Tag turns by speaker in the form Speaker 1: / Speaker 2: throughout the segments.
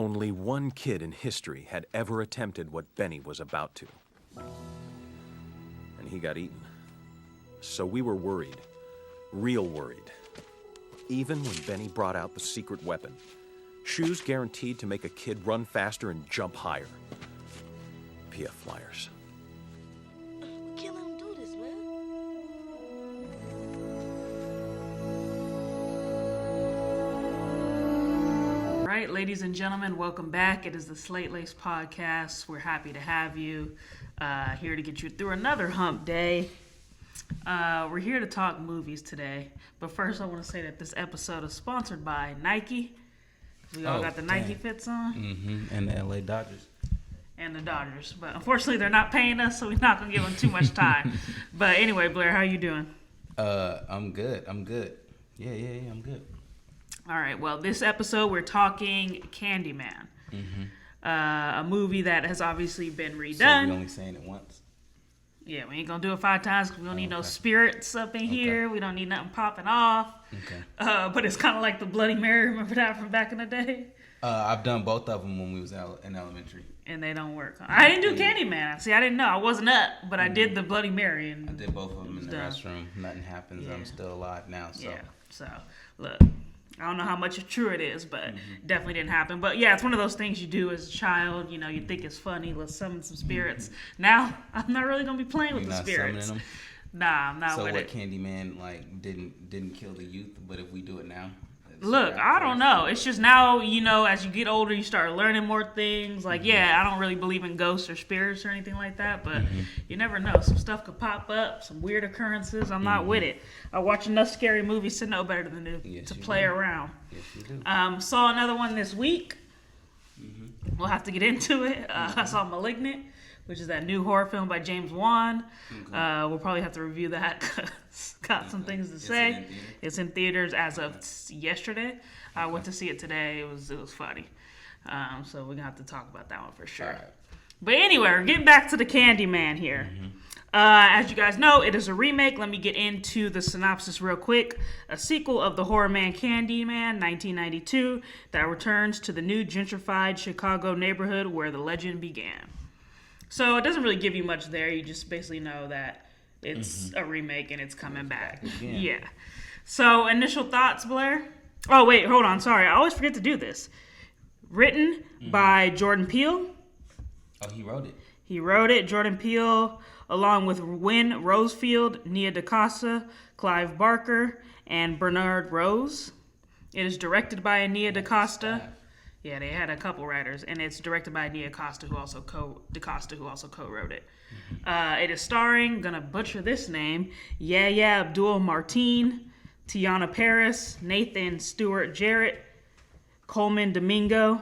Speaker 1: Only one kid in history had ever attempted what Benny was about to. And he got eaten. So we were worried. Real worried. Even when Benny brought out the secret weapon. Shoes guaranteed to make a kid run faster and jump higher. PF Flyers.
Speaker 2: We can't let him do this, man.
Speaker 3: All right, ladies and gentlemen, welcome back. It is the Slate Laced podcast. We're happy to have you here to get you through another hump day. We're here to talk movies today. But first, I want to say that this episode is sponsored by Nike. We all got the Nike fits on.
Speaker 4: Mm-hmm. And the LA Dodgers.
Speaker 3: And the Dodgers. But unfortunately, they're not paying us, so we're not going to give them too much time. But anyway, Blair, how you doing?
Speaker 4: I'm good. Yeah, I'm good.
Speaker 3: All right, well, this episode, we're talking Candyman.
Speaker 4: Mm-hmm.
Speaker 3: A movie that has obviously been redone.
Speaker 4: So we only saying it once?
Speaker 3: Yeah, we ain't gonna do it 5 times because we don't need no spirits up in here. We don't need nothing popping off.
Speaker 4: Okay.
Speaker 3: But it's kind of like the Bloody Mary. Remember that from back in the day?
Speaker 4: I've done both of them when we was in elementary.
Speaker 3: And they don't work. I didn't do Candyman. See, I didn't know. I wasn't up, but I did the Bloody Mary. And
Speaker 4: I did both of them in the restroom. Nothing happens. Yeah. I'm still alive now. So. Yeah.
Speaker 3: So, look. I don't know how much true it is, but definitely didn't happen. But yeah, it's one of those things you do as a child. You know, you think it's funny. Let's summon some spirits. Mm-hmm. Now, I'm not really gonna be playing with the spirits.
Speaker 4: Summoning them?
Speaker 3: Nah, I'm not with it.
Speaker 4: So what, Candyman like didn't kill the youth, but if we do it now?
Speaker 3: Look, I don't know. It's just now, you know, as you get older, you start learning more things. Like, yeah, I don't really believe in ghosts or spirits or anything like that, but you never know. Some stuff could pop up, some weird occurrences. I'm not with it. I watch enough scary movies to know better than to play around.
Speaker 4: Yes, you do.
Speaker 3: Saw another one this week. We'll have to get into it. I saw Malignant, which is that new horror film by James Wan. We'll probably have to review that because got some things to say. It's in theaters as of yesterday. I went to see it today. It was funny. So we're going to have to talk about that one for sure. Right. But anyway, we're getting back to the Candyman here. As you guys know, it is a remake. Let me get into the synopsis real quick. A sequel of the horror man Candyman, 1992, that returns to the new gentrified Chicago neighborhood where the legend began. So it doesn't really give you much there. You just basically know that it's a remake and it's coming back. Yeah. So initial thoughts, Blair? Oh, wait, hold on. Sorry. I always forget to do this. Written by Jordan Peele.
Speaker 4: Oh, he wrote it.
Speaker 3: He wrote it. Jordan Peele, along with Wynn Rosefield, Nia De Costa, Clive Barker, and Bernard Rose. It is directed by Nia De Costa. Yeah, they had a couple writers, and it's directed by Nia Costa, who also co-wrote it. It is starring, gonna butcher this name, Yahya Abdul-Mateen, Tiana Paris, Nathan Stewart Jarrett, Coleman Domingo,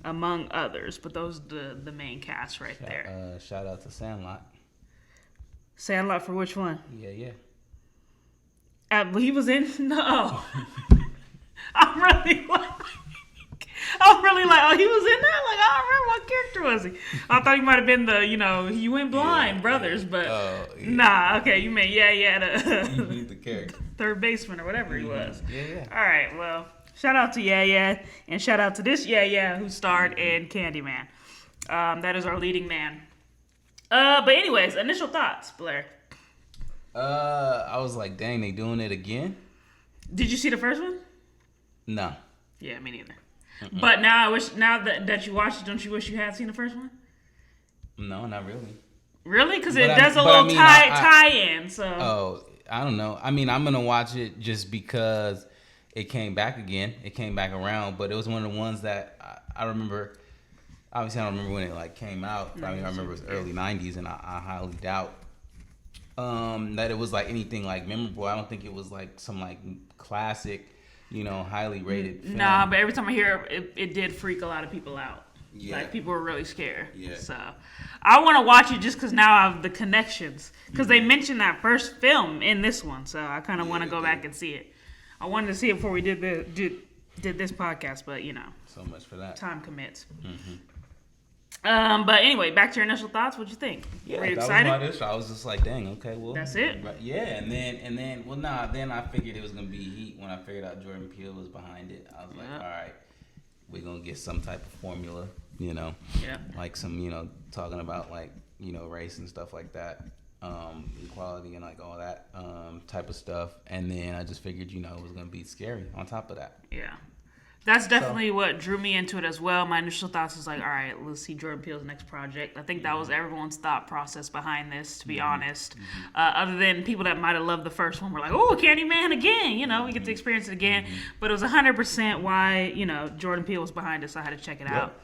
Speaker 3: among others. But those are the main cast there.
Speaker 4: Shout out to Sandlot.
Speaker 3: Sandlot for which one?
Speaker 4: Yeah.
Speaker 3: He was in? No. I'm really like, oh, he was in that? Like, I don't remember what character was he. I thought he might have been the, You Went Blind brothers, but nah, okay, you mean,
Speaker 4: the character.
Speaker 3: Third baseman or whatever he was.
Speaker 4: Yeah.
Speaker 3: All right, well, shout out to Yeah, and shout out to this Yeah who starred in Candyman. That is our leading man. But anyways, initial thoughts, Blair.
Speaker 4: I was like, dang, they doing it again?
Speaker 3: Did you see the first one?
Speaker 4: No.
Speaker 3: Yeah, me neither. But now that you watched it, don't you wish you had seen the first one?
Speaker 4: No, not really.
Speaker 3: Really? Because it does a little tie-in. So.
Speaker 4: Oh, I don't know. I mean, I'm gonna watch it just because it came back again. It came back around, but it was one of the ones that I remember. Obviously, I don't remember when it came out. I remember it was early '90s, and I highly doubt that it was like anything like memorable. I don't think it was like some like classic. Highly rated film.
Speaker 3: Nah, but every time I hear it did freak a lot of people out.
Speaker 4: Yeah.
Speaker 3: Like, people were really scared.
Speaker 4: Yeah.
Speaker 3: So, I want to watch it just because now I have the connections. Because they mentioned that first film in this one. So, I kind of want to go back and see it. I wanted to see it before we did this podcast, but,
Speaker 4: So much for that.
Speaker 3: Time commits. But anyway, back to your initial thoughts. What'd you think? Were you excited?
Speaker 4: That was my initial. I was just like, dang, okay, well.
Speaker 3: That's it?
Speaker 4: Yeah, and then, then I figured it was going to be heat when I figured out Jordan Peele was behind it. I was like, all right, we're gonna get some type of formula, you know, like some, you know, talking about like, you know, race and stuff like that, equality and like all that type of stuff. And then I just figured, you know, it was gonna be scary on top of that.
Speaker 3: Yeah. That's definitely what drew me into it as well. My initial thoughts was like, all right, let's see Jordan Peele's next project. I think that was everyone's thought process behind this, to be honest. Other than people that might have loved the first one were like, oh, Candyman again. You know, we get to experience it again. But it was 100% why, you know, Jordan Peele was behind it, so I had to check it out.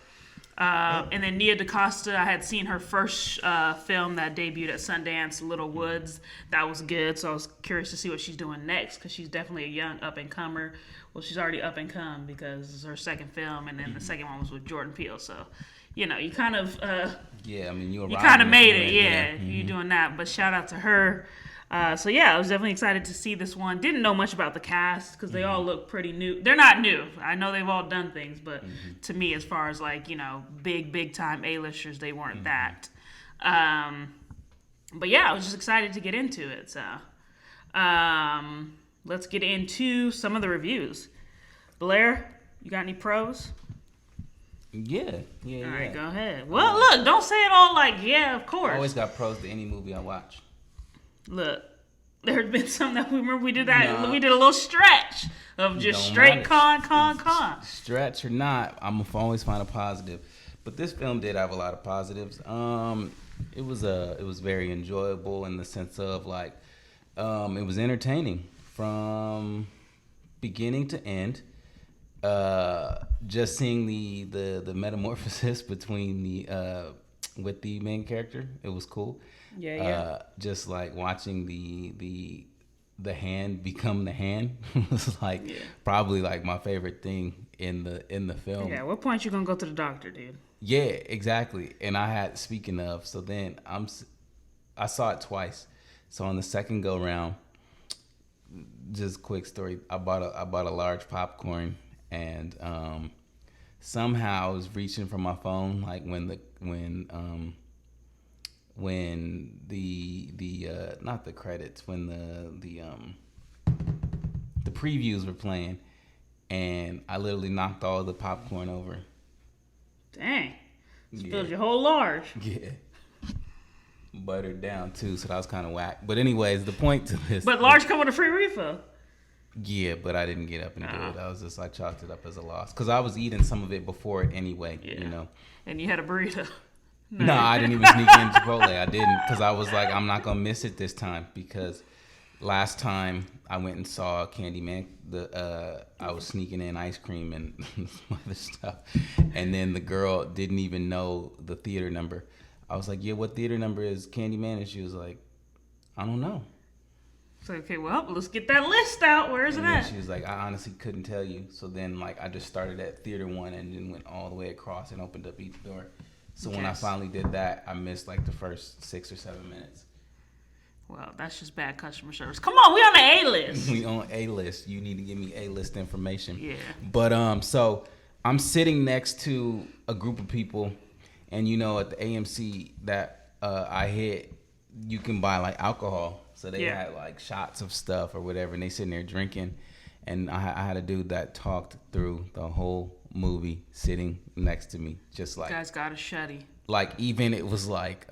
Speaker 3: And then Nia De Costa, I had seen her first film that debuted at Sundance, Little Woods. That was good, so I was curious to see what she's doing next, because she's definitely a young up-and-comer. Well, she's already up and come because it's her second film, and then the second one was with Jordan Peele. So, you know, you kind of
Speaker 4: you
Speaker 3: kind of made it, you doing that. But shout out to her. So yeah, I was definitely excited to see this one. Didn't know much about the cast because they all look pretty new. They're not new. I know they've all done things, but to me, as far as like, you know, big time A-listers, they weren't that. But yeah, I was just excited to get into it. So. Let's get into some of the reviews. Blair, you got any pros?
Speaker 4: Yeah.
Speaker 3: All right, go ahead. Well, look, don't say it all like, yeah, of course.
Speaker 4: I always got pros to any movie I watch.
Speaker 3: Look, there's been some that we remember we did that. We did a little stretch of just straight con.
Speaker 4: Stretch or not, I'm gonna always find a positive. But this film did have a lot of positives. It was very enjoyable in the sense of like, it was entertaining from beginning to end. Just seeing the metamorphosis between with the main character, it was cool. Yeah. Just like watching the hand become the hand was like probably like my favorite thing in the film.
Speaker 3: Yeah. At what point you gonna go to the doctor, dude?
Speaker 4: Yeah, exactly. And I had, speaking of, so then I saw it twice. So on the second go round, just quick story, I bought a large popcorn, and somehow I was reaching for my phone like when the not the credits, when the previews were playing, and I literally knocked all the popcorn over.
Speaker 3: Dang. Spilled your whole large.
Speaker 4: Yeah. Buttered down too, so that was kind of whack. But anyways, the point to this.
Speaker 3: But large come with a free refill.
Speaker 4: Yeah, but I didn't get up and do it. I chalked it up as a loss because I was eating some of it before it anyway. Yeah. You know.
Speaker 3: And you had a burrito.
Speaker 4: No, I didn't even sneak in Chipotle. I didn't, because I was like, I'm not gonna miss it this time, because last time I went and saw Candyman, I was sneaking in ice cream and some other stuff, and then the girl didn't even know the theater number. I was like, yeah, what theater number is Candyman? And she was like, I don't know.
Speaker 3: So, okay, well, let's get that list out. Where is it at?
Speaker 4: She was like, I honestly couldn't tell you. So then, like, I just started at theater 1 and then went all the way across and opened up each door. So when I finally did that, I missed like the first 6 or 7 minutes.
Speaker 3: Well, that's just bad customer service. Come on, we on the A-list.
Speaker 4: We on A-list. You need to give me A-list information.
Speaker 3: Yeah.
Speaker 4: But so I'm sitting next to a group of people, and you know, at the AMC that I hit, you can buy like alcohol. So they had like shots of stuff or whatever, and they sitting there drinking. And I had a dude that talked through the whole movie sitting next to me, just like,
Speaker 3: guy's got a shutty.
Speaker 4: Like, even it was like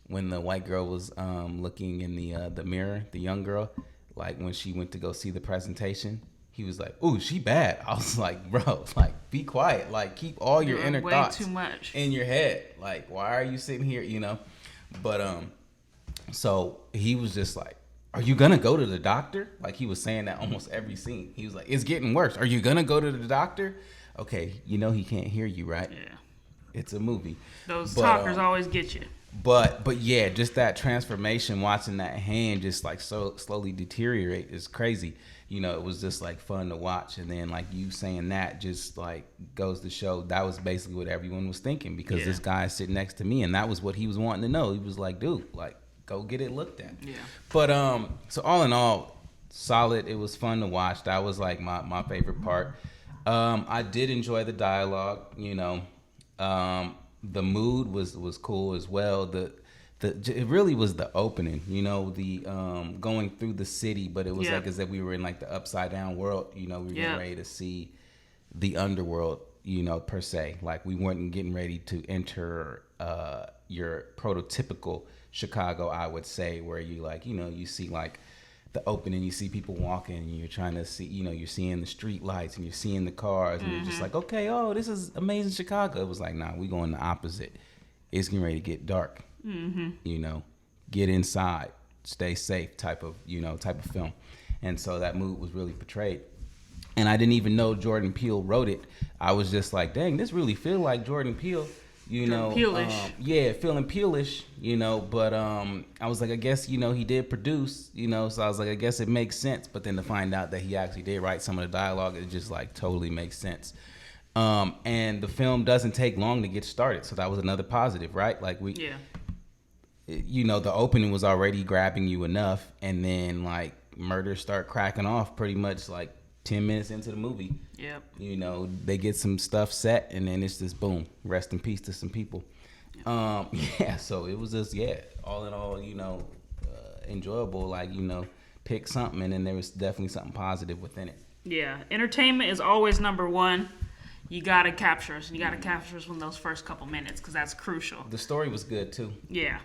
Speaker 4: when the white girl was looking in the mirror, the young girl, like when she went to go see the presentation, he was like, "Ooh, she bad." I was like, "Bro, like, be quiet. Like, keep all your inner thoughts
Speaker 3: too much
Speaker 4: in your head. Like, why are you sitting here?" You know. But so he was just like, "Are you gonna go to the doctor?" Like, he was saying that almost every scene. He was like, "It's getting worse. Are you gonna go to the doctor?" Okay, you know he can't hear you, right?
Speaker 3: Yeah.
Speaker 4: It's a movie.
Speaker 3: Those talkers always get you.
Speaker 4: But yeah, just that transformation, watching that hand just like so slowly deteriorate is crazy. You know, it was just like fun to watch. And then like you saying that just like goes to show that was basically what everyone was thinking, because this guy is sitting next to me, and that was what he was wanting to know. He was like, "Dude, like, go get it looked at."
Speaker 3: Yeah.
Speaker 4: But so all in all, solid. It was fun to watch. That was like my favorite part. I did enjoy the dialogue. You know, the mood was cool as well. It really was the opening, you know, the going through the city, but it was like as if we were in like the upside down world. You know, we were ready to see the underworld per se. Like we weren't getting ready to enter your prototypical Chicago, I would say, where you like, you see like the opening, you see people walking, and you're trying to see, you're seeing the street lights and you're seeing the cars, and you're just like, okay, oh, this is amazing Chicago. It was like, nah, we going the opposite. It's getting ready to get dark. Get inside, stay safe type of film. And so that mood was really portrayed. And I didn't even know Jordan Peele wrote it. I was just like, dang, this really feel like Jordan Peele.
Speaker 3: Peele-ish.
Speaker 4: Feeling Peele-ish, but I was like, I guess, he did produce, so I was like, I guess it makes sense. But then to find out that he actually did write some of the dialogue, it just like totally makes sense. And the film doesn't take long to get started. So that was another positive, right? Like the opening was already grabbing you enough, and then like murders start cracking off pretty much like 10 minutes into the movie.
Speaker 3: Yep.
Speaker 4: They get some stuff set, and then it's just boom, rest in peace to some people. Yep. So it was just, all in all, enjoyable, like, pick something, and then there was definitely something positive within it. Yeah.
Speaker 3: Entertainment is always number one. You got to capture us, and you got to capture us in those first couple minutes, because that's crucial.
Speaker 4: The story was good, too.
Speaker 3: Yeah.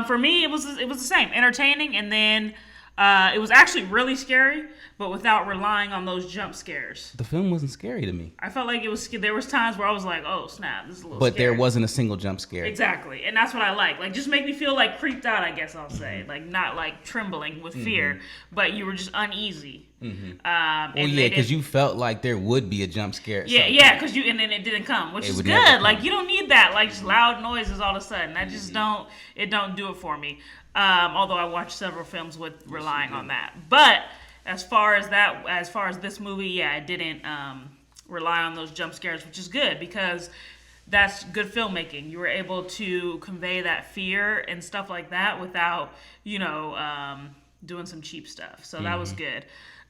Speaker 3: For me, it was the same. Entertaining, and then it was actually really scary, but without relying on those jump scares.
Speaker 4: The film wasn't scary to me.
Speaker 3: I felt like it was. There was times where I was like, "Oh snap, this is a little."
Speaker 4: But
Speaker 3: scary.
Speaker 4: there wasn't a single jump scare.
Speaker 3: Exactly, and that's what I like. Like, just make me feel like creeped out. I guess I'll say, like, not like trembling with fear, but you were just uneasy.
Speaker 4: Because you felt like there would be a jump scare.
Speaker 3: Because and then it didn't come, which is good. Like, you don't need that, like, just loud noises all of a sudden. I just don't do it for me. Although I watched several films with relying on that. But as far as this movie, it didn't rely on those jump scares, which is good because that's good filmmaking. You were able to convey that fear and stuff like that without, doing some cheap stuff. So that was good.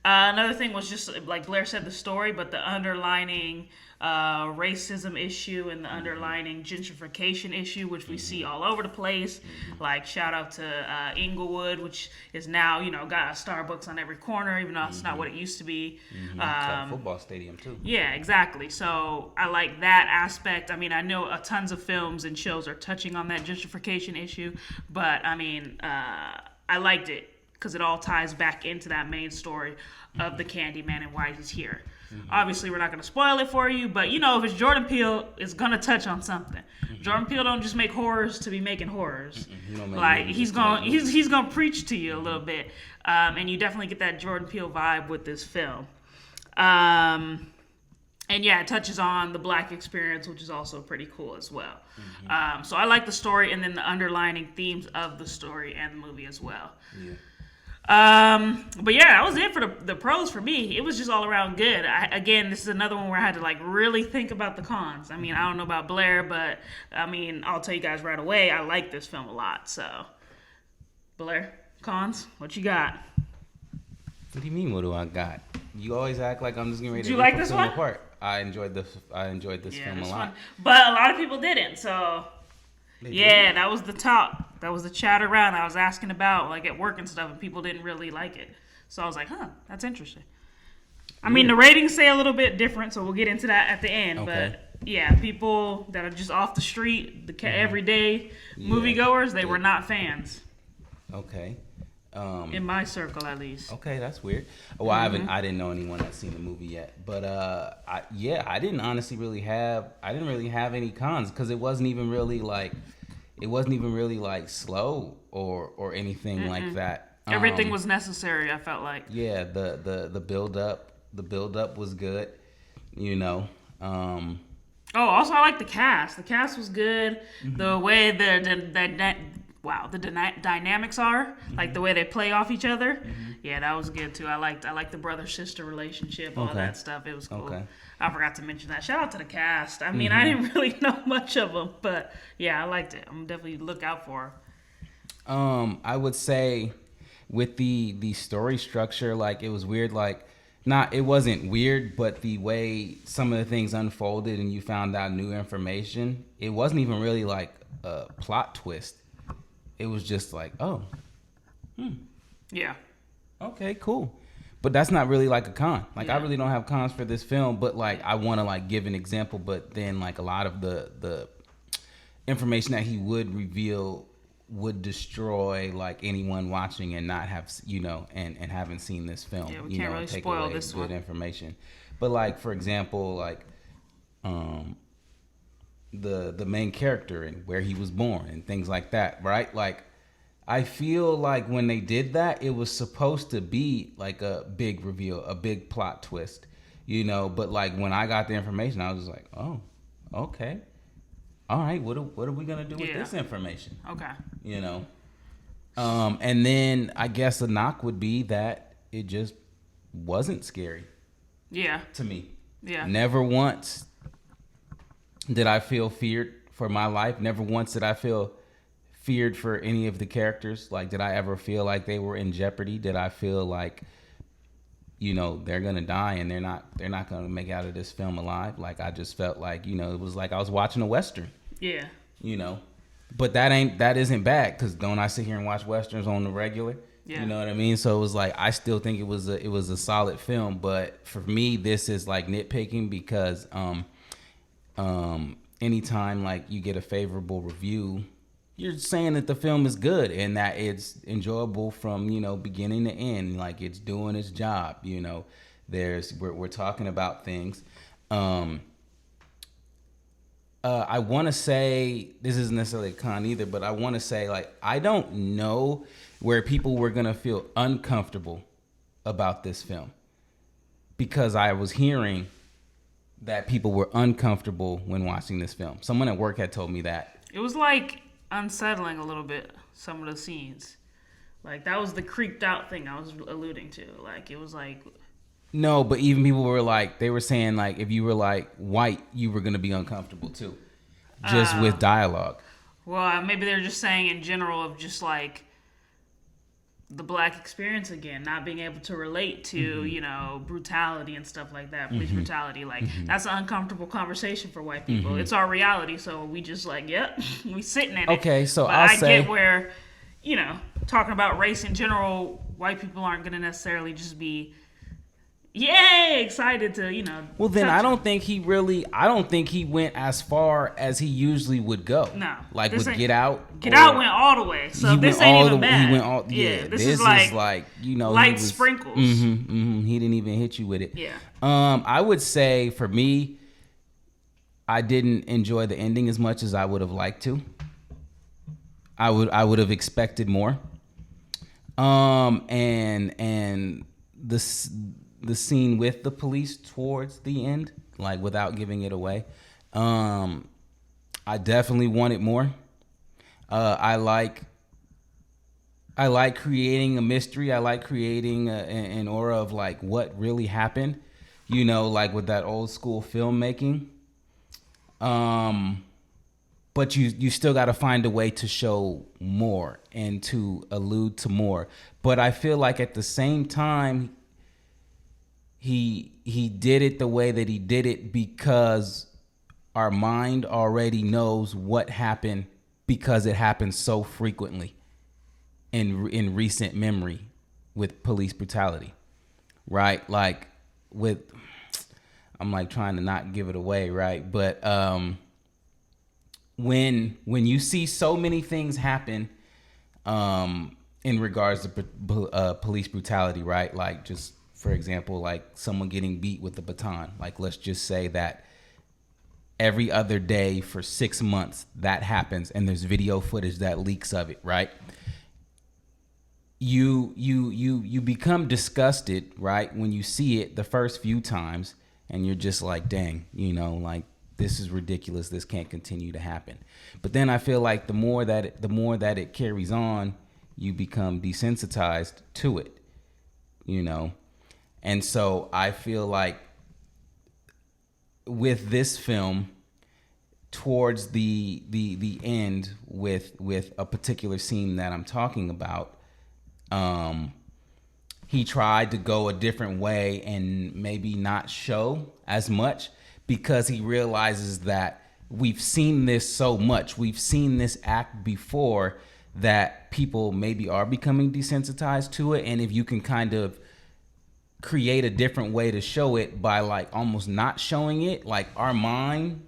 Speaker 3: Another thing was just, like Blair said, the story, but the underlining racism issue and the underlining gentrification issue, which we see all over the place. Like, shout out to Inglewood, which is now, got a Starbucks on every corner, even though it's not what it used to be.
Speaker 4: It's a football stadium, too.
Speaker 3: Yeah, exactly. So I like that aspect. I mean, I know tons of films and shows are touching on that gentrification issue, but, I mean, I liked it because it all ties back into that main story of the Candyman and why he's here. Obviously, we're not going to spoil it for you, but if it's Jordan Peele, it's going to touch on something. Jordan Peele don't just make horrors to be making horrors. Like, he's gonna preach to you a little bit, and you definitely get that Jordan Peele vibe with this film. And it touches on the Black experience, which is also pretty cool as well. So I like the story and then the underlining themes of the story and the movie as well. Yeah. But that was it for the pros for me. It was just all around good. Again, this is another one where I had to like really think about the cons. I mean, I don't know about Blair, but I mean, I'll tell you guys right away, I like this film a lot. So, Blair, cons, what you got?
Speaker 4: What do you mean? What do I got? You always act like I'm just getting ready to
Speaker 3: rip like this one
Speaker 4: apart. I enjoyed this film a lot,
Speaker 3: fun. But a lot of people didn't. So. That was the talk. That was the chat around. I was asking about, like, at work and stuff, and people didn't really like it. So I was like, that's interesting. I mean, the ratings say a little bit different, so we'll get into that at the end. Okay. But, people that are just off the street, the everyday moviegoers, they were not fans.
Speaker 4: Okay.
Speaker 3: In my circle, at least.
Speaker 4: Okay, that's weird. Well, I didn't know anyone that's seen the movie yet, but I didn't honestly really have any cons because it wasn't even really like slow or anything like that.
Speaker 3: Everything was necessary. I felt like.
Speaker 4: Yeah, the build up was good.
Speaker 3: Also, I like the cast. The cast was good. The way the dynamics are, like the way they play off each other. That was good too. I liked the brother-sister relationship, all that stuff. It was cool. Okay. I forgot to mention that. Shout out to the cast. I mean, I didn't really know much of them, but I liked it. I'm definitely look out for her.
Speaker 4: I would say with the story structure, like it was weird. Like, it wasn't weird, but the way some of the things unfolded and you found out new information, it wasn't even really like a plot twist. It was just like, Yeah. Okay, cool. But that's not really like a con. Like,
Speaker 3: Yeah.
Speaker 4: I really don't have cons for this film, but like, I want to like give an example, but then like a lot of the information that he would reveal would destroy like anyone watching and not have, you know, and haven't seen this film.
Speaker 3: Yeah, we
Speaker 4: you
Speaker 3: can't
Speaker 4: know,
Speaker 3: really
Speaker 4: take
Speaker 3: spoil
Speaker 4: away
Speaker 3: this
Speaker 4: good
Speaker 3: one.
Speaker 4: information. But like, for example, like the main character and where he was born and things like that, right? Like, I feel like when they did that, it was supposed to be like a big reveal, a big plot twist, you know. But like, when I got the information, I was just like, oh, okay, all right, what are we gonna do with this information?
Speaker 3: Okay.
Speaker 4: You know. And then I guess the knock would be that it just wasn't scary.
Speaker 3: Yeah.
Speaker 4: To me.
Speaker 3: Yeah.
Speaker 4: Never once did I feel feared for my life. Never once did I feel feared for any of the characters. Like, did I ever feel like they were in jeopardy? Did I feel like, you know, they're gonna die and they're not gonna make it out of this film alive? Like, I just felt like, you know, it was like I was watching a Western.
Speaker 3: Yeah.
Speaker 4: You know. But that isn't bad, because don't I sit here and watch Westerns on the regular?
Speaker 3: Yeah.
Speaker 4: You know what I mean? So it was like, I still think it was a solid film, but for me, this is like nitpicking, because anytime like you get a favorable review, you're saying that the film is good and that it's enjoyable from, you know, beginning to end. Like, it's doing its job. You know, we're talking about things. I want to say, this isn't necessarily a con either, but I want to say, like, I don't know where people were going to feel uncomfortable about this film, because I was hearing that people were uncomfortable when watching this film. Someone at work had told me that.
Speaker 3: It was like unsettling a little bit, some of the scenes. Like, that was the creeped out thing I was alluding to. Like, it was like...
Speaker 4: No, but even people were like, they were saying like, if you were like white, you were going to be uncomfortable too. Just with dialogue.
Speaker 3: Well, maybe they're just saying in general of just like the black experience again, not being able to relate to, you know, brutality and stuff like that, police brutality. Like, that's an uncomfortable conversation for white people. It's our reality, so we just like, yep, we sitting in it.
Speaker 4: Okay, so
Speaker 3: but
Speaker 4: I
Speaker 3: get where, you know, talking about race in general, white people aren't going to necessarily just be yay excited to, you know.
Speaker 4: Well, then I don't think he went as far as he usually would go.
Speaker 3: No.
Speaker 4: Like with Get Out.
Speaker 3: Get Out went all the way. So this ain't even bad.
Speaker 4: He went all, yeah. This is like, you know,
Speaker 3: light sprinkles.
Speaker 4: He didn't even hit you with it.
Speaker 3: Yeah.
Speaker 4: I would say for me, I didn't enjoy the ending as much as I would have liked to. I would have expected more. And the scene with the police towards the end, like without giving it away, I definitely wanted more. I like creating a mystery. I like creating an aura of like what really happened, you know, like with that old school filmmaking. But you still got to find a way to show more and to allude to more. But I feel like at the same time, he did it the way that he did it because our mind already knows what happened, because it happens so frequently in recent memory with police brutality, right? Like I'm like trying to not give it away, right? But when you see so many things happen in regards to police brutality, right? Like, just for example, like someone getting beat with a baton. Like, let's just say that every other day for 6 months that happens, and there's video footage that leaks of it, right? You become disgusted, right, when you see it the first few times, and you're just like, dang, you know, like, this is ridiculous. This can't continue to happen. But then I feel like the more that it carries on, you become desensitized to it, you know. And so I feel like with this film, towards the end, with a particular scene that I'm talking about, he tried to go a different way and maybe not show as much, because he realizes that we've seen this so much. We've seen this act before, that people maybe are becoming desensitized to it. And if you can kind of create a different way to show it by like almost not showing it. Like our mind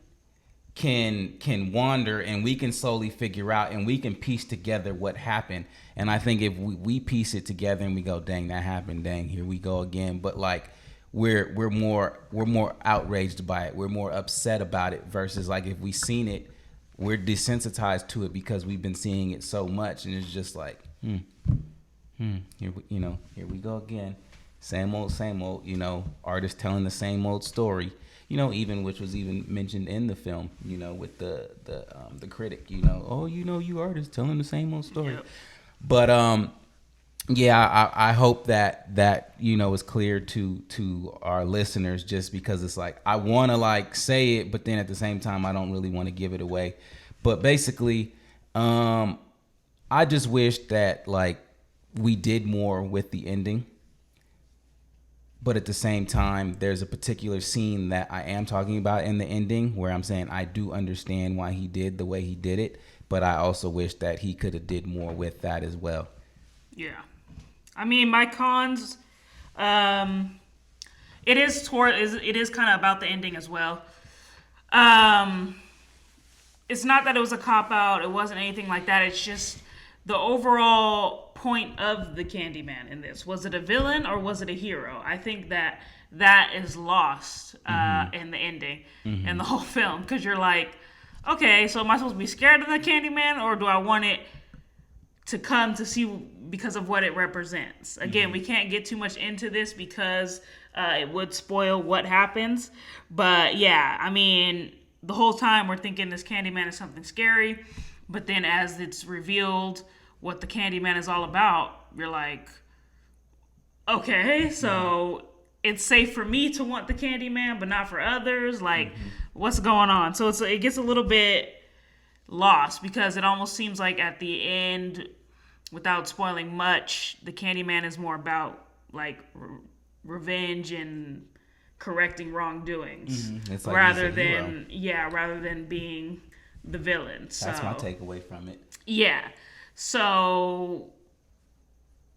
Speaker 4: can wander and we can slowly figure out and we can piece together what happened. And I think if we piece it together and we go, dang, that happened, dang, here we go again. But like we're more outraged by it. We're more upset about it versus like if we seen it, we're desensitized to it because we've been seeing it so much, and it's just like, here we go again. Same old, artist telling the same old story, even which was even mentioned in the film, with the critic, you artists telling the same old story. Yep. But I hope that is clear to our listeners, just because it's like I want to like say it, but then at the same time I don't really want to give it away. But basically, I just wish that like we did more with the ending. But at the same time, there's a particular scene that I am talking about in the ending where I'm saying I do understand why he did the way he did it, but I also wish that he could have did more with that as well. Yeah.
Speaker 3: I mean, my cons, it is kind of about the ending as well. It's not that it was a cop-out. It wasn't anything like that. It's just the overall point of the Candyman in this. Was it a villain or was it a hero? I think that is lost in the ending and the whole film, because you're like, okay, so am I supposed to be scared of the Candyman, or do I want it to come to see because of what it represents? Again, we can't get too much into this because it would spoil what happens. But yeah, I mean, the whole time we're thinking this Candyman is something scary, but then as it's revealed what the Candyman is all about, you're like, okay, so it's safe for me to want the Candyman, but not for others. Like, what's going on? So it gets a little bit lost, because it almost seems like at the end, without spoiling much, the Candyman is more about like revenge and correcting wrongdoings, it's like rather than being the villain. So
Speaker 4: that's my takeaway from it.
Speaker 3: Yeah. So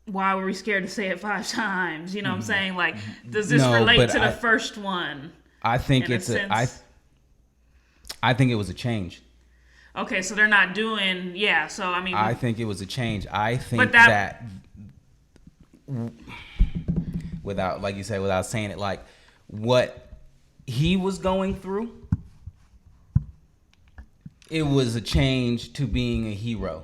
Speaker 3: why were we scared to say it 5 times? You know what I'm saying? Like, does this relate to the first one?
Speaker 4: I think I think it was a change.
Speaker 3: Okay, so they're not doing, so I mean,
Speaker 4: I think it was a change. I think that without, like you said, without saying it, like what he was going through, it was a change to being a hero.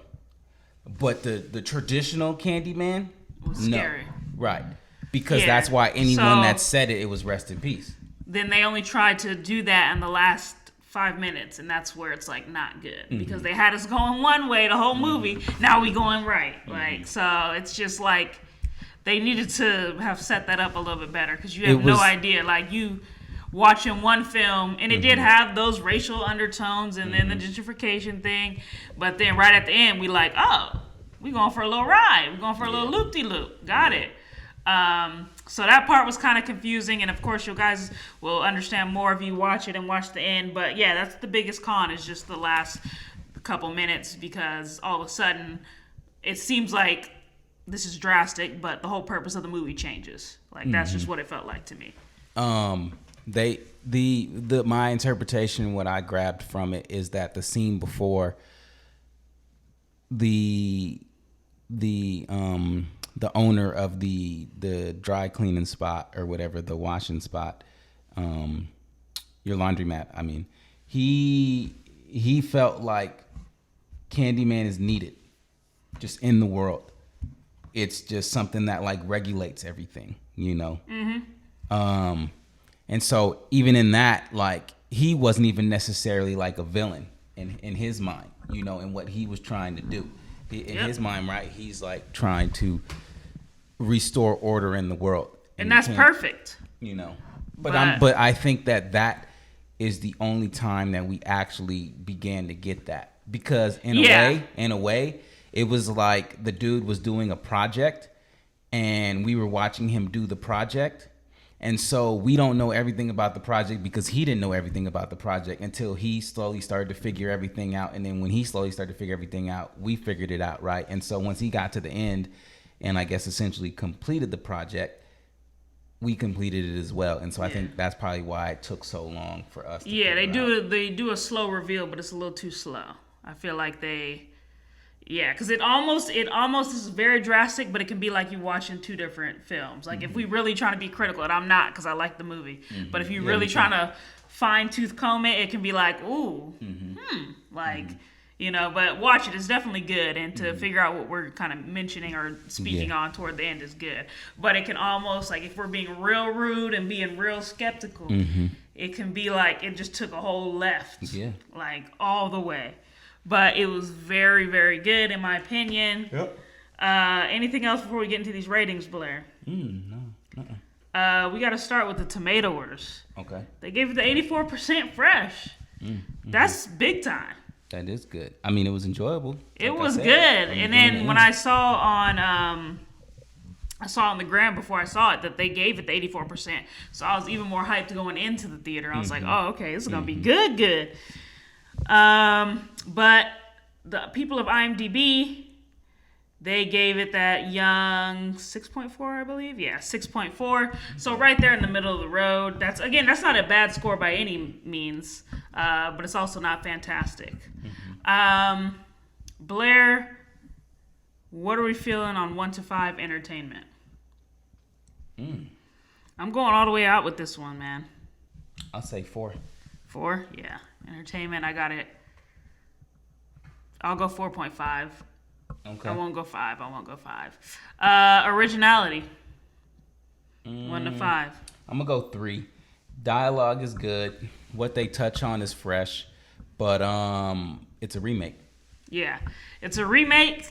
Speaker 4: But the traditional Candyman
Speaker 3: was scary.
Speaker 4: No. Right. Because that's why anyone that said it was rest in peace. Then
Speaker 3: they only tried to do that in the last 5 minutes, and that's where it's like not good. Because they had us going one way the whole movie. Now we going right. Like, so it's just like they needed to have set that up a little bit better, because you have no idea. Like, you watching one film, and it did have those racial undertones and then the gentrification thing, but then right at the end we like, oh, we going for a little ride, we going for a little loop-de-loop. Got it. So that part was kind of confusing, and of course you guys will understand more if you watch it and watch the end. But yeah, that's the biggest con, is just the last couple minutes, because all of a sudden it seems like this is drastic, but the whole purpose of the movie changes. Like, that's just what it felt like to me.
Speaker 4: My interpretation, what I grabbed from it, is that the scene before the owner of the dry cleaning spot, or whatever, the washing spot, your laundromat, I mean, he felt like Candyman is needed just in the world. It's just something that like regulates everything, and so even in that, like, he wasn't even necessarily like a villain in his mind, in what he was trying to do. In his mind, right, he's like trying to restore order in the world.
Speaker 3: And that's perfect.
Speaker 4: But I think that is the only time that we actually began to get that. Because in a way, it was like the dude was doing a project and we were watching him do the project. And so we don't know everything about the project, because he didn't know everything about the project until he slowly started to figure everything out. And then when he slowly started to figure everything out, we figured it out, right? And so once he got to the end and I guess essentially completed the project, we completed it as well, and so I think that's probably why it took so long for us.
Speaker 3: They do a slow reveal, but it's a little too slow. I feel like because it almost is very drastic, but it can be like you watching two different films. Like if we really trying to be critical, and I'm not because I like the movie, but if you really trying to fine tooth comb it, it can be like but watch it. It's definitely good, and to figure out what we're kind of mentioning or speaking on toward the end is good. But it can almost, like, if we're being real rude and being real skeptical, it can be like it just took a whole left, like all the way. But it was very, very good in my opinion. Yep. Anything else before we get into these ratings, Blair?
Speaker 4: No.
Speaker 3: We got to start with the tomatoes.
Speaker 4: Okay.
Speaker 3: They gave it the 84% fresh. That's big time.
Speaker 4: That is good. I mean, it was enjoyable.
Speaker 3: It was good. And then when I saw on the gram before I saw it that they gave it the 84%. So I was even more hyped going into the theater. I was like, oh, okay, this is going to be good. But the people of IMDb, they gave it that young 6.4, I believe. Yeah, 6.4. So right there in the middle of the road. That's not a bad score by any means, but it's also not fantastic. Blair, what are we feeling on 1 to 5 entertainment? I'm going all the way out with this one, man.
Speaker 4: I'll say 4.
Speaker 3: 4? Yeah. Entertainment, I got it. I'll go 4.5.
Speaker 4: Okay.
Speaker 3: I won't go 5. Originality. 1 to 5.
Speaker 4: I'm going to go 3. Dialogue is good. What they touch on is fresh. But it's a remake.
Speaker 3: Yeah. It's a remake,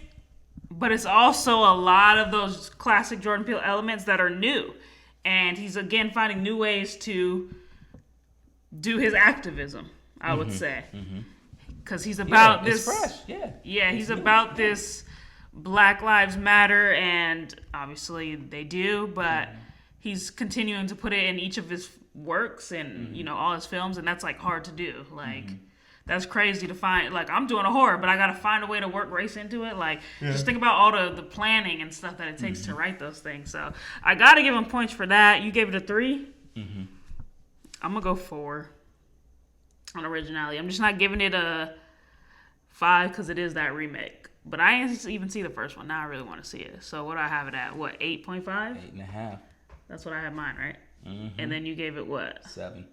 Speaker 3: but it's also a lot of those classic Jordan Peele elements that are new. And he's, again, finding new ways to do his activism, I would say. Because he's about this...
Speaker 4: It's fresh,
Speaker 3: Yeah, he's about this Black Lives Matter, and obviously they do, but he's continuing to put it in each of his works and, all his films, and that's, like, hard to do. Like... That's crazy to find. Like, I'm doing a horror, but I got to find a way to work race into it. Like, just think about all the planning and stuff that it takes to write those things. So, I got to give him points for that. You gave it a 3? I'm going to go 4 on originality. I'm just not giving it a 5 because it is that remake. But I didn't even see the first one. Now I really want to see it. So, what do I have it at? What, 8.5?
Speaker 4: 8.5.
Speaker 3: That's what I have mine, right? And then you gave it what?
Speaker 4: 7.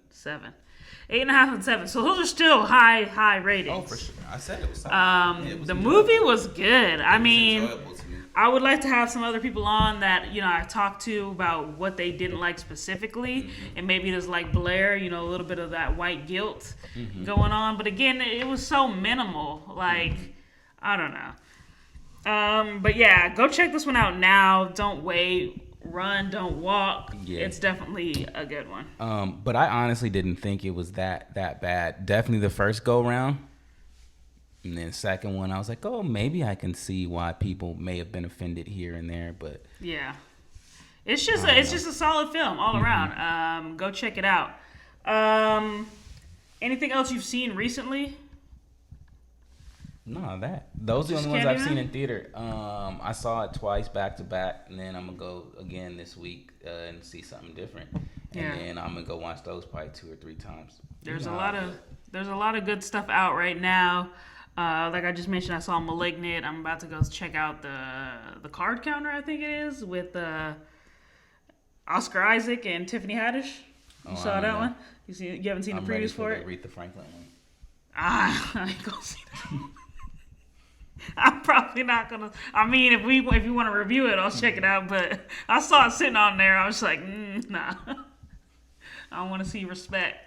Speaker 3: 8.5 and 7. So those are still high ratings.
Speaker 4: Oh, for sure. I said it was something.
Speaker 3: The movie was good. I mean, I would like to have some other people on that, I talked to about what they didn't like specifically. And maybe it was like Blair, a little bit of that white guilt going on. But again, it was so minimal. Like, I don't know. But yeah, go check this one out now. Don't wait. Run, don't walk. Yeah. It's definitely a good one.
Speaker 4: But I honestly didn't think it was that bad. Definitely the first go round. And then second one, I was like, oh, maybe I can see why people may have been offended here and there. But
Speaker 3: yeah, it's just a solid film all around. Go check it out. Anything else you've seen recently?
Speaker 4: No, those are the only ones I've seen in theater. I saw it twice back to back, and then I'm gonna go again this week and see something different. And then I'm gonna go watch those probably 2 or 3 times.
Speaker 3: There's a lot of good stuff out right now. Like I just mentioned, I saw Malignant. I'm about to go check out the Card Counter, I think it is, with Oscar Isaac and Tiffany Haddish. You saw that one? You haven't seen the previews for it?
Speaker 4: Aretha Franklin one.
Speaker 3: I ain't gonna see that. I'm probably not gonna. I mean, if you want to review it, I'll check it out. But I saw it sitting on there. I was like, nah. I don't want to see Respect.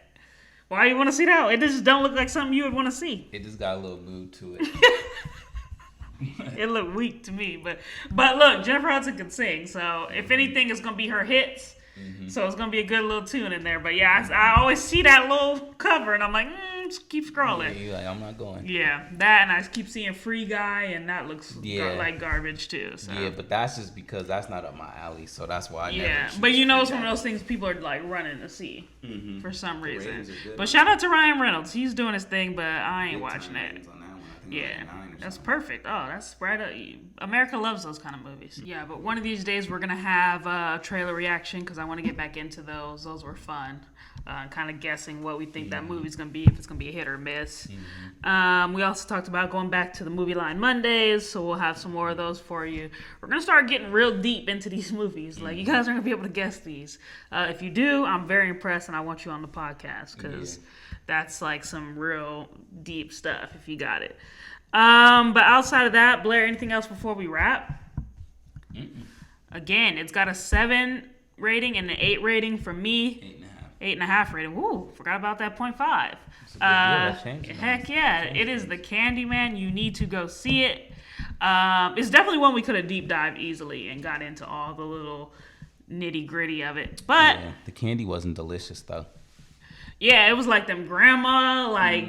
Speaker 3: Why you want to see that? It just don't look like something you would want to see.
Speaker 4: It just got a little mood to it.
Speaker 3: It looked weak to me, but look, Jennifer Hudson can sing. So if anything, it's gonna be her hits. So it's gonna be a good little tune in there. But yeah, I always see that little cover, and I'm like, just keep scrolling.
Speaker 4: Yeah, you're like, I'm not going.
Speaker 3: Yeah, that, and I keep seeing Free Guy, and that looks like garbage too. So. Yeah,
Speaker 4: but that's just because that's not up my alley, so that's why I never
Speaker 3: but it's one of those things people are like running to see for some reason. But shout out to Ryan Reynolds, he's doing his thing, but I ain't watching it. Yeah,
Speaker 4: 99 or
Speaker 3: that's
Speaker 4: something.
Speaker 3: perfect. Oh, that's right. America loves those kind of movies. Yeah, but one of these days we're gonna have a trailer reaction because I want to get back into those. Those were fun. Kind of guessing what we think that movie's gonna be, if it's gonna be a hit or a miss. We also talked about going back to the Movie Line Mondays, so we'll have some more of those for you. We're gonna start getting real deep into these movies. Like, you guys are gonna be able to guess these. If you do, I'm very impressed, and I want you on the podcast because that's like some real deep stuff. If you got it. But outside of that, Blair, anything else before we wrap? Again, it's got a 7 rating and an 8 rating from me. 8.5 rating. Woo, forgot about that 0.5. Heck yeah. It is the Candyman. You need to go see it. It's definitely one we could have deep dived easily and got into all the little nitty gritty of it. But
Speaker 4: the candy wasn't delicious though.
Speaker 3: Yeah, it was like them grandma, like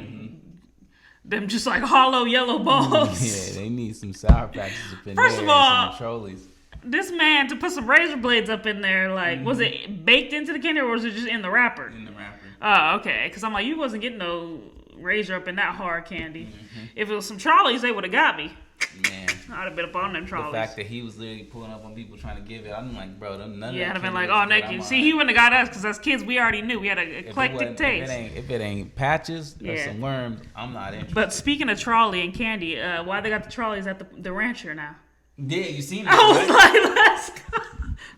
Speaker 3: them just like hollow yellow balls.
Speaker 4: Yeah, they need some Sour Patches up in
Speaker 3: First
Speaker 4: there.
Speaker 3: of all,
Speaker 4: some Trolleys.
Speaker 3: This man, to put some razor blades up in there, like, was it baked into the candy or was it just in the wrapper?
Speaker 4: In the wrapper.
Speaker 3: Oh, okay. Because I'm like, you wasn't getting no razor up in that hard candy. If it was some trolleys, they would have got me.
Speaker 4: Man.
Speaker 3: I'd have been up on them trolleys.
Speaker 4: The fact that he was literally pulling up on people trying to give it, I'm like, bro, none of that.
Speaker 3: Yeah, I'd have been like, oh, naked. See, he wouldn't have got us because as kids, we already knew. We had an eclectic taste.
Speaker 4: If it ain't patches or some worms, I'm not interested.
Speaker 3: But speaking of trolley and candy, why they got the trolleys at the rancher now?
Speaker 4: Yeah, you seen it,
Speaker 3: I was
Speaker 4: right?
Speaker 3: like, let's go.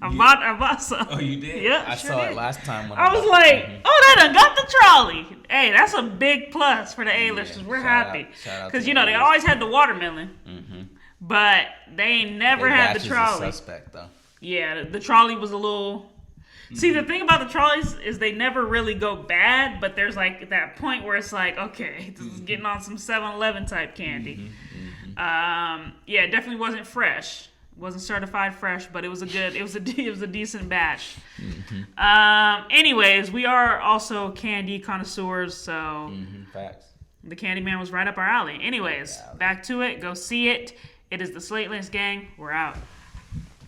Speaker 3: I bought some.
Speaker 4: Oh, you did?
Speaker 3: Yeah,
Speaker 4: I saw it last time. When
Speaker 3: I was like, oh, they done got the trolley. Hey, that's a big plus for the A-listers. We're happy.
Speaker 4: Because,
Speaker 3: you know, they always had the watermelon. But they ain't never had the trolley.
Speaker 4: Suspect, though.
Speaker 3: Yeah, the trolley was a little... See, the thing about the trolleys is they never really go bad, but there's like that point where it's like, okay, this is getting on some 7-Eleven type candy. Yeah, it definitely wasn't fresh. Wasn't certified fresh, but it was a decent batch. Anyways, we are also candy connoisseurs, so
Speaker 4: Facts.
Speaker 3: the Candyman was right up our alley. Anyways, back to it. Go see it. It is the Slate Laced Gang. We're out.